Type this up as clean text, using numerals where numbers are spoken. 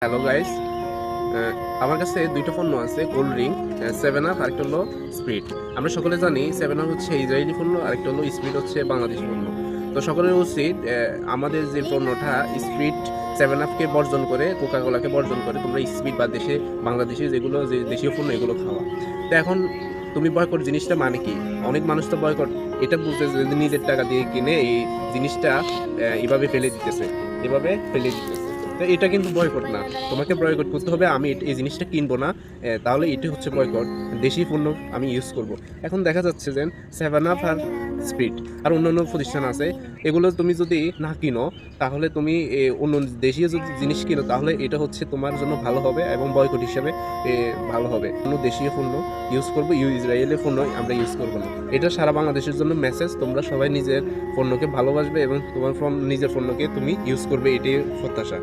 Hello guys, আমার কাছে দুইটা পণ্য আছে, কোল্ড ড্রিঙ্ক সেভেন আপ, আরেকটা হলো স্প্রিট। আমরা সকলে জানি সেভেন আপ হচ্ছে ইসরায়েলি পণ্য, আরেকটা হলো স্প্রিট হচ্ছে বাংলাদেশি পণ্য। তো সকলের উচিত আমাদের যে পণ্যটা স্প্রিট সেভেন আপকে বর্জন করে, কোকা কোলাকে বর্জন করে তোমরা স্প্রিট বা বাংলাদেশি যেগুলো যে দেশীয় পণ্য এগুলো খাওয়া। তো এখন তুমি বয়কট জিনিসটা মানে কি? অনেক মানুষ তো বয়কট এটা বুঝতে যে নিজের টাকা দিয়ে কিনে এই জিনিসটা এভাবে ফেলে দিতেছে, এভাবে ফেলে দিতেছে। তো এটা কিন্তু বয়কট না, তোমাকে বয়কট করতে হবে। আমি এই জিনিসটা কিনবো না, তাহলে এটি হচ্ছে বয়কট। দেশি পণ্য আমি ইউজ করব। এখন দেখা যাচ্ছে যে সেভেন আপ আর স্প্রিট আর অন্যান্য প্রতিষ্ঠান আছে, এগুলো তুমি যদি না কিনো তাহলে তুমি অন্য দেশীয় যদি জিনিস কিনো তাহলে এটা হচ্ছে তোমার জন্য ভালো হবে এবং বয়কট হিসেবে ভালো হবে। কোনো দেশীয় পণ্য ইউজ করবো, ইসরায়েলের পণ্য আমরা ইউজ করবো না। এটা সারা বাংলাদেশের জন্য মেসেজ। তোমরা সবাই নিজের পণ্যকে ভালোবাসবে এবং তোমার নিজের পণ্যকে তুমি ইউজ করবে, এটাই প্রত্যাশা।